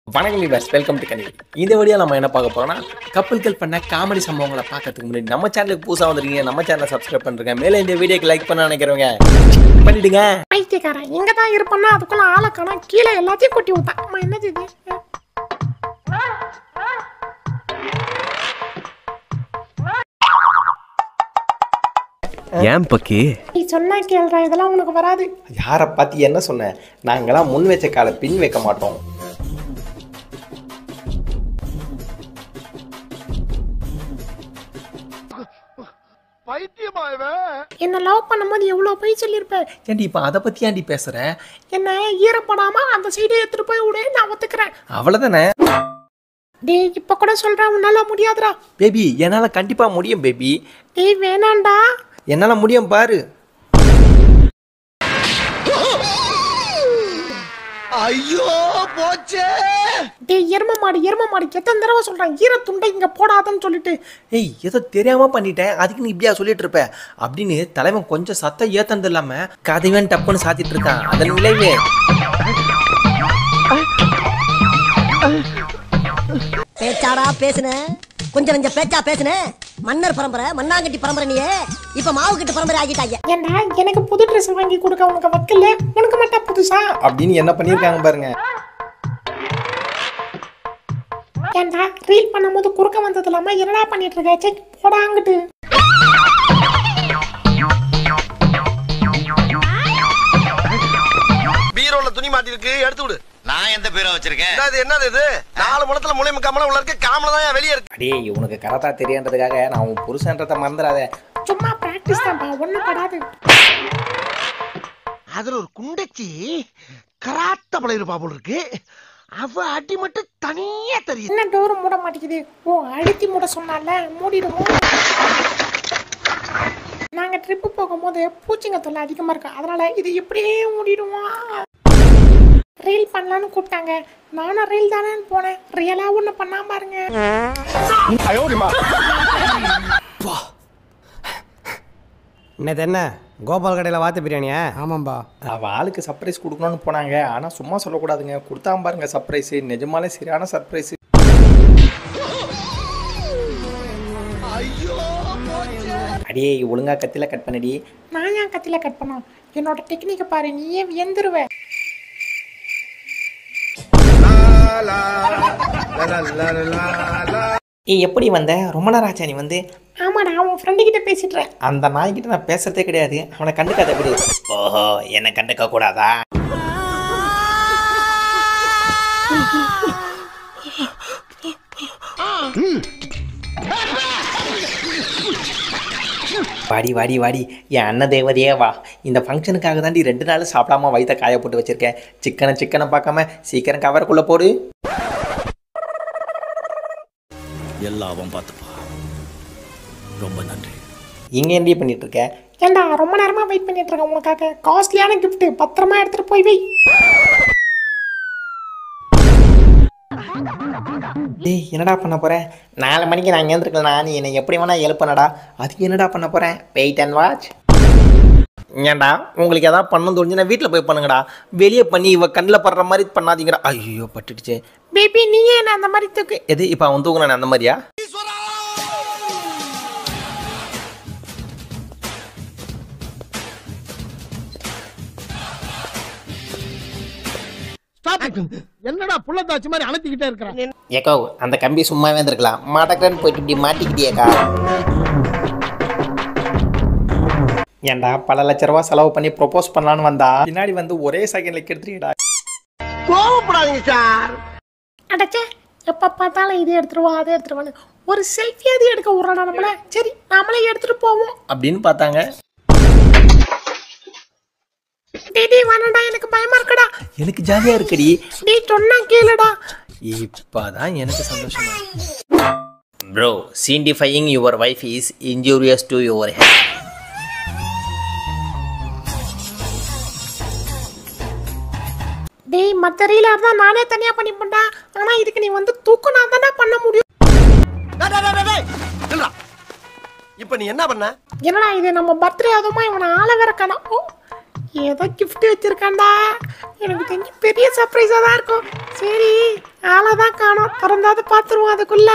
வணக்கம் viewers, welcome to கனி. இந்த video நம்ம என்ன பார்க்க போறோம்னா, கப்பல்கள் பண்ண காமெடி சம்பவங்களை பார்க்கறதுக்கு முன்னாடி நம்ம சேனலுக்கு புதுசாக வந்திருக்கீங்க, நம்ம சேனலை சப்ஸ்கிரைப் பண்ணுறேங்க. மேலே இந்த வீடியோக்கு லைக் பண்ண நினைக்கிறவங்க பண்ணிடுங்க. பைத்தியக்காரன் இங்கே தான் இருப்பேன்னா அதுக்குள்ள ஆளை காணா, கீழே எல்லாத்தையும் கொட்டி விட்டான். அம்மா என்னது இது? ஏன் பக்கி நீ சொன்னா கேள்றா, இதெல்லாம் உனக்கு வராது. யாரை பார்த்து என்ன சொன்னேன்? நாங்களாம் முன் வச்ச காலை பின் வைக்க மாட்டோம். என்ன லவ் பண்ணும்போது எவ்வளவு போய் சொல்லியிருப்ப. ஏன்டி இப்போ அதை பற்றி ஏன்டி பேசுகிற? என்ன ஈரப்படாம அந்த சைடு எடுத்துட்டு போய் விடு, நான் ஒத்துக்கிறேன். அவ்வளோதானே டேய், இப்ப கூட சொல்றேன் உன்னால முடியாதுடா. பேபி, என்னால் கண்டிப்பாக முடியும் பேபி. டேய் வேணாண்டா. என்னால் முடியும் பாரு. ஐயோ போச்சே. டேய் எரும மாடு எத்தனை தடவை சொல்றேன் ஈர துண்டை இங்க போடாதன்னு சொல்லிட்டு. ஏய், ஏதோ தெரியாம பண்ணிட்டேன், அதுக்கு நீ இப்படியா சொல்லிட்டு இருப்ப அப்படின்னு தலைவன் கொஞ்சம் சத்தம் ஏத்தந்து இல்லாம கதைவன் டப்புன்னு சாத்திட்டு இருக்கான். அதன் விளைவு பேச்சாடா பேசுன, கொஞ்சம் கொஞ்சம் பேச்சா பேசுன. மன்னர் பரம்பரை, மண்ணாங்கட்டி பரம்பரை, நீயே இப்ப மாவு கட்டு பரம்பரை ஆகிட்டாங்க. ஏண்டா எனக்கு புது ட்ரெஸ் வாங்கி கொடுக்க உனக்கு வக்கல, உனக்கு மட்டும் புதுசா அப்படின்னு என்ன பண்ணிருக்காங்க பாருங்க. ஏண்டா ரீல் பண்ணும்போது குறுக்க வந்தது இல்லாம என்னடா பண்ணிட்டு இருக்க? செக் போடாங்கிட்டு. பீரோல துணி மாட்டிருக்கு, எடுத்து விடு. நான் எந்த பீரோ வச்சிருக்கேன்? என்னது இது? 4 முழத்துல முளை முக்காமல உள்ள இருக்க காமல தான் வெளியே இருக்கு. அடே, உனக்கு கரெக்டா தெரியான்றதுக்காக நான் உன் புருஷன்றதை மறந்துடாத. சும்மா பிராக்டிஸ் தான்ப்பா, ஒண்ணும் படாது. அதுல ஒரு குண்டச்சி கராத்த பழையிருப்பா போல இருக்கு. அவ அடி மட்டும் தனியா தெரியும். என்ன டோர் மூட மாட்டேங்குது? ஓ, அழுத்தி மூட சொன்னால மூடிடுவோம். நாங்க ட்ரிப்பு போகும்போது பூச்சிங்க தொல்லை அதிகமா இருக்கு, அதனால இது இப்படியே மூடிடுவோம். ரீல் பண்ணலான்னு கூப்பிட்டாங்க, நானும் ரீல் தானே போனேன். ரியலா ஒண்ணு பண்ணாம பாருங்க. என்னது என்ன கோபால் கடையில் வாத்து பிரியாணியா? ஆமாம்பா. அவ ஆளுக்கு சர்ப்ரைஸ் கொடுக்கணும்னு போனாங்க, ஆனா சும்மா சொல்லக்கூடாதுங்க. கொடுத்தாம பாருங்க சர்ப்ரைஸ், நிஜமாலே சரியான சர்ப்ரைஸ். அடியே, ஒழுங்கா கத்தில கட் பண்ணடி. நான் ஏன் கத்தில கட் பண்ணோம்? என்னோட டெக்னிக்கை பாரு, நீயே வியந்துருவ. எப்படி வந்த? ரொம்ப நேரம் ஆச்சா நீ வந்து? ஆமாடா, உன் ஃப்ரெண்டு கிட்ட பேசிட்டுறேன். அந்த நாய்கிட்ட நான் பேசுறதே கிடையாது, அவனை கண்டுக்காத விடு. ஓஹோ, என்ன கண்டுக்க கூடாதா? வாடி வாடி வாடி, என் அண்ணன் தேவதையே வா. இந்த ஃபங்க்ஷனுக்காக தாண்டி 2 நாள் சாப்பிடாம வயிற்ற காய போட்டு வச்சிருக்கேன். சிக்கனை பார்க்காம சீக்கிரம் கவருக்குள்ள போடு. எல்லாவும் பார்த்துப்பா. ரொம்ப நன்றி. இங்கே என்ன பண்ணிட்டு இருக்க? ஏண்டா ரொம்ப நேரமா வெயிட் பண்ணிட்டு இருக்கேன் உனக்காக. காஸ்ட்லியான கிஃப்ட், பத்திரமா எடுத்துட்டு போய் வை. டேய், என்னடா பண்ண போகிறேன்? 4 மணிக்கு நான் எழுந்திருக்கலண்ணா, நீ என்னை எப்படி வேணா எழுப்பனடா. அதுக்கு என்னடா பண்ண போகிறேன்? Wait and watch. ஏன்டா, உங்களுக்கு எதாவது பண்ணணும் தோணுச்சுன்னா வீட்டில் போய் பண்ணுங்கடா. வெளியே பண்ணி இவ கண்ணில் படுற மாதிரி பண்ணாதீங்கடா. ஐயோ, பட்டுடுச்சு. பேபி, நீயே என்ன அந்த மாதிரி தூக்கு. எது இப்போ அவன் தூக்குனானே அந்த மாதிரியா? என்னடா புள்ளத்தாச்சு மாதிரி அணைத்திக்கிட்டே இருக்கிறேன். ஏக்கோ, அந்த கம்பி சும்மாவே இருந்திருக்கலாம். மாட்டக்கன்னு போயிட்டு இப்படி மாட்டிக்கிட்டியேக்கா. ஏன்டா பல லட்ச ரூபா செலவு பண்ணி ப்ரொபோஸ் பண்ணலான்னு வந்தா பின்னாடி வந்து ஒரே செகண்ட்ல கெடுத்துடா. கோவப்படாதீங்க சார். அடச்சே, எப்ப பார்த்தாலும் இது எடுத்துருவா அதை எடுத்துருவான்னு ஒரு செல்ஃபியாவது எடுக்க விடுறானா நம்மள. சரி, நாமளே எடுத்துட்டு போவோம் அப்படின்னு பார்த்தாங்க. டேய் வானடா, எனக்கு பயமா இருக்குடா. எனக்கு ஜாலியா இருக்குடி. டேய் சொன்னா கேளுடா. இப்பதான் எனக்கு சந்தோஷமா. Bro, scientifically your wife is injurious to your health. டேய், மத்த ரீலா இருந்தா நானே தனியா பண்ணிப்பேன்டா. ஆனா இதுக்கு நீ வந்து தூக்குனா தானே பண்ண முடியும். இப்ப நீ என்ன பண்ண? என்னடா இது, நம்ம பர்த்டே அதுமா இவனை ஆள வேற காணோம். ஏதோ கிஃப்ட் வச்சிருக்காண்டா. எனக்கு தெரிஞ்சு பெரிய சர்ப்ரைஸா தான் இருக்கும். சரி, திறந்தாது பாத்துருவோம் அதுக்குள்ள.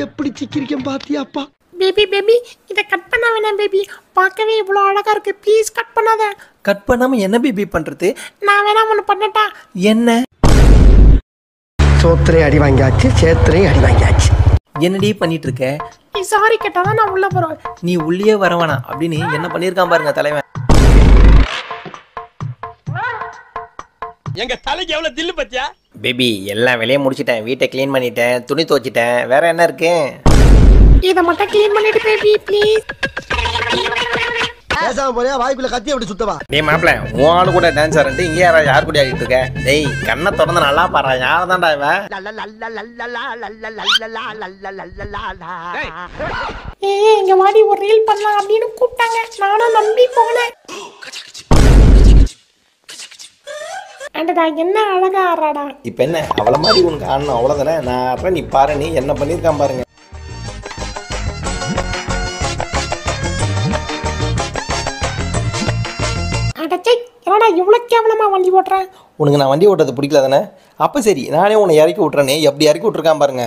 எப்படி சிக்கிரிக்கம் பாத்தியாப்பா? பேபி பேபி இதை கட் பண்ண வேணாம் பேபி, பார்க்கவே இவ்வளோ அழகா இருக்கு, ப்ளீஸ் கட் பண்ணாத. கட் பண்ணாமல் என்ன பேபி பண்ணுறது? நான் வேணா ஒன்று பண்ணட்டா? என்ன? சோத்திரையும் அடி வாங்கியாச்சு, சேத்திரையும் அடி வாங்கியாச்சு. என்னடி பண்ணிட்டு இருக்க? நீ சாரி கேட்டாதான் நான் உள்ள போறேன். நீ உள்ளே வரவானா அப்படின்னு என்ன பண்ணியிருக்கான் பாருங்க தலைவன். எங்க தலைக்கு எவ்வளவு தில்லு பத்தியா? பேபி எல்லா வேலையும் முடிச்சிட்டேன், வீட்டை க்ளீன் பண்ணிட்டேன், துணி துவச்சிட்டேன், வேற என்ன இருக்கு? இதை மட்டும் க்ளீன் பண்ணிட்டு பேபி ப்ளீஸ். பேசாம போறியா? வாய்க்குள்ள கத்தி அப்படி சுத்தவா? டேய் மாப்பிள்ள, உன் ஆளு கூட டான்ஸ் ஆடிட்டு இங்கே யார் கூட ஆடிட்டு இருக்க? டேய் கண்ணை திறந்து நல்லா பாரு, யார் தான்டா இவன்? இங்க வாடி ஒரு ரீல் பண்ணலாம் அப்படின்னு கூப்பிட்டாங்க, நானும் நம்பி போனேன். அண்டடா என்ன அழகா ஆறாடா. இப்போ என்ன அவளை மாதிரி உனக்கு ஆடணும் அவ்வளோதானே? நான் அப்புறம் நீ பாரு, நீ என்ன பண்ணியிருக்கான் பாருங்க. அடச்சை என்னடா இவ்வளோ கேவலமா வண்டி ஓட்டுறேன்? உனக்கு நான் வண்டி ஓட்டுறது பிடிக்கல தானே? அப்போ சரி, நானே உன்னை இறக்கி விட்றேனே, எப்படி இறக்கி விட்ருக்கான் பாருங்க.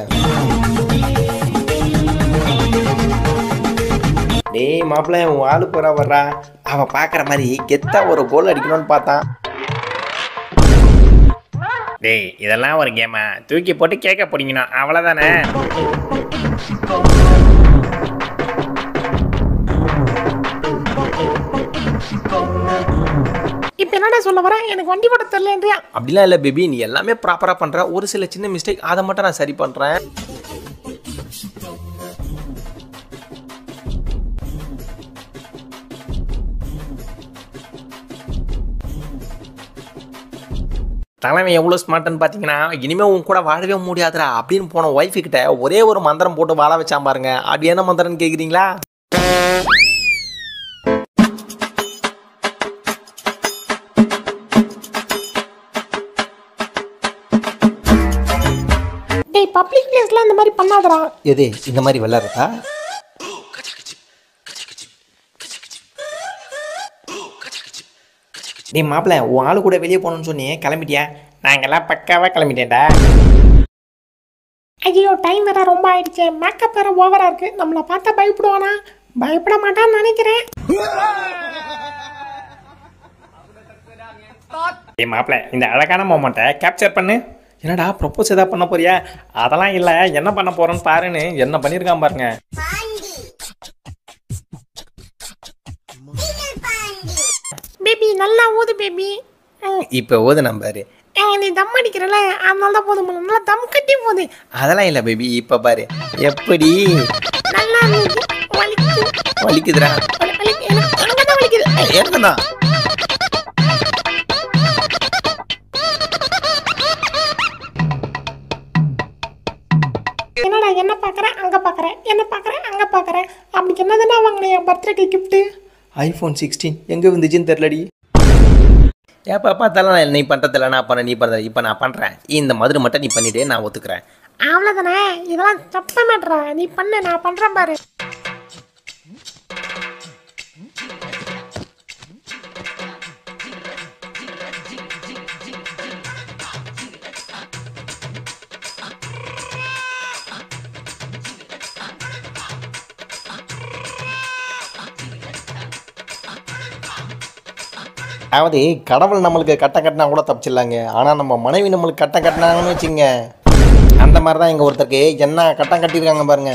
டேய் மாப்பிள்ள, உன் ஆளு போறா வர்றா, அவன் பார்க்குற மாதிரி கெத்தா ஒரு கோல் அடிக்கணும்னு பார்த்தான். டேய் இதெல்லாம் ஒரு கேமா, தூக்கி போட்டு கேட்க போறீங்கண்ணா, அவ்வளோதானே? இப்போ என்னடா சொல்ல வரேன், எனக்கு வண்டி ஓட்ட தெரியலன்றியா? அப்படிலாம் இல்லை பேபி, நீ எல்லாமே ப்ராப்பராக பண்ணுற, ஒரு சில சின்ன மிஸ்டேக் அதை மட்டும் நான் சரி பண்ணுறேன். தலைவன் எவ்வளோ ஸ்மார்ட்னு பார்த்தீங்கன்னா, இனிமேல் உன் கூட வாழவே முடியாதுடா அப்படின்னு போன ஒய்ஃபு கிட்ட ஒரே ஒரு மந்திரம் போட்டு வாழ வச்சான் பாருங்க. அப்படி என்ன மந்திரம்னு கேட்குறீங்களா? டேய் பப்ளிக் பிளேஸ்ல இந்த மாதிரி பண்ணாதடா. எது இந்த மாதிரி விளாட்றதா? நீ மாப்பிள்ள, உன் ஆளு கூட வெளியே போகணும்னு சொன்னியே, கிளம்பிட்டியா? நாங்கெல்லாம் பக்காவாக கிளம்பிட்டேன்டா. ஐயோ டைம் வேற ரொம்ப ஆயிடுச்சு, மேக்கப் வேற ஓவரா இருக்கு, நம்மளை பார்த்தா பயப்படுவானா? பயப்பட மாட்டான்னு நினைக்கிறேன். ஏ மாப்பிள்ள, இந்த அழகான மொமெண்ட்டை கேப்சர் பண்ணு. என்னடா ப்ரொப்போஸ் ஏதாவது பண்ண போறியா? அதெல்லாம் இல்லை, என்ன பண்ண போறேன்னு பாருன்னு என்ன பண்ணியிருக்கான் பாருங்க. பேபி நல்லா ஊது பேபி. இப்போ ஓது நம்பாரு. நீ தம் அடிக்கிறல, அதனால தான் போதும், நல்லா தம் கட்டி போகுது. அதெல்லாம் இல்லை பேபி, இப்போ பாரு எப்படி நல்லா இருக்கு. வலிக்குதுடா. எனக்கு தான் வலிக்குது. ஏன்னா என்னடா என்ன பார்க்குறேன் அங்கே பார்க்குறேன், என்ன பார்க்குறேன் அங்கே பார்க்குறேன், அப்படி என்னதுன்னா வாங்கினேன் என் பர்த்டேக்கு கிஃப்ட்டு. iPhone 16 எங்கே வந்துச்சுன்னு தெரிலடி. ஏப்பா பார்த்தாலும் நான் நீ பண்ணுறதில்ல, நான் பண்ண நீ பண்ணுறது. இப்போ நான் பண்ணுறேன், இந்த மாதிரி மட்டும் நீ பண்ணிவிட்டு நான் ஒத்துக்கிறேன். அவ்வளோதானே, இதெல்லாம் தப்ப மாட்டேறா, நீ பண்ணு, நான் பண்ணுறேன் பாரு. அதாவது கடவுள் நம்மளுக்கு கட்டம் கட்டினா கூட தப்பிச்சிடலாங்க, ஆனால் நம்ம மனைவி நம்மளுக்கு கட்டம் கட்டினாங்கன்னு வச்சுங்க, அந்த மாதிரி தான் இங்கே ஒருத்தருக்கு என்ன கட்டம் கட்டியிருக்காங்க பாருங்க.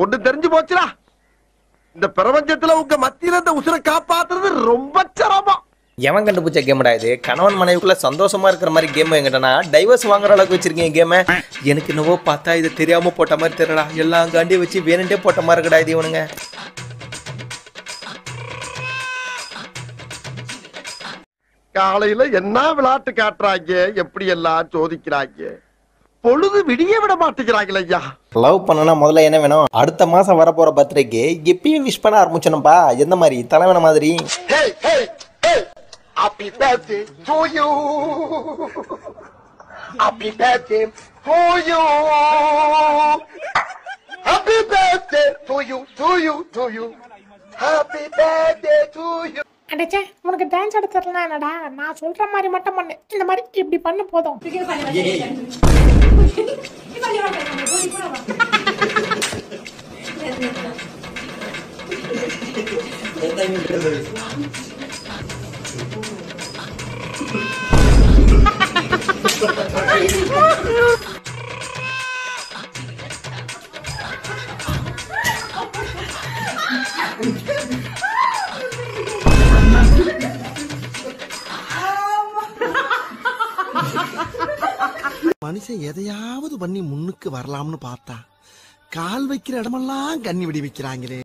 ஒண்ணு தெரிஞ்சு போச்சுடா, இந்த பிரபஞ்சத்துல உங்க மத்தியில இந்த உசுரை காப்பாத்துறது ரொம்ப சிரமம். எவன் கண்டுபிடிச்ச கேம்டா இது? கணவன் மனைவிக்குள்ள சந்தோஷமா இருக்கிற மாதிரி கேம் எங்கிட்டனா டைவர்ஸ் வாங்குற அளவுக்கு வச்சிருக்கேன் கேமை. எனக்கு என்னவோ பார்த்தா இது தெரியாம போட்ட மாதிரி தெரியலடா, எல்லாம் காண்டி வச்சு வேணுண்டே போட்ட மாதிரி இருக்கடா இது இவனுங்க. காலையில என்ன விளையாட்டு காட்டுறாங்க, எப்படி எல்லாம் சோதிக்கிறாங்க. பொழுது விடிய விட மாட்டேங்கிறாங்களே ஐயா. லவ் பண்ணனா முதல்ல என்ன வேணும்? அடுத்த மாதம் வரப்போகிற பர்த்டேக்கு இப்பயே விஷ் பண்ண ஆரம்பிச்சணும்ப்பா. எந்த மாதிரி? தலைவன மாதிரி. Happy birthday to you. Happy birthday to you. Happy birthday to you, to you, to you. Happy birthday to you. அடச்சே, உனக்கு டான்ஸ் ஆட தெரியல என்னடா? நான் சொல்ற மாதிரி மட்டும் பண்ணு. இந்த மாதிரி இப்படி பண்ணு போதும். மனுஷன் எதையாவது பண்ணி முன்னுக்கு வரலாம்னு பார்த்தா கால் வைக்கிற இடமெல்லாம் கண்ணி விடி வைக்கிறாங்களே.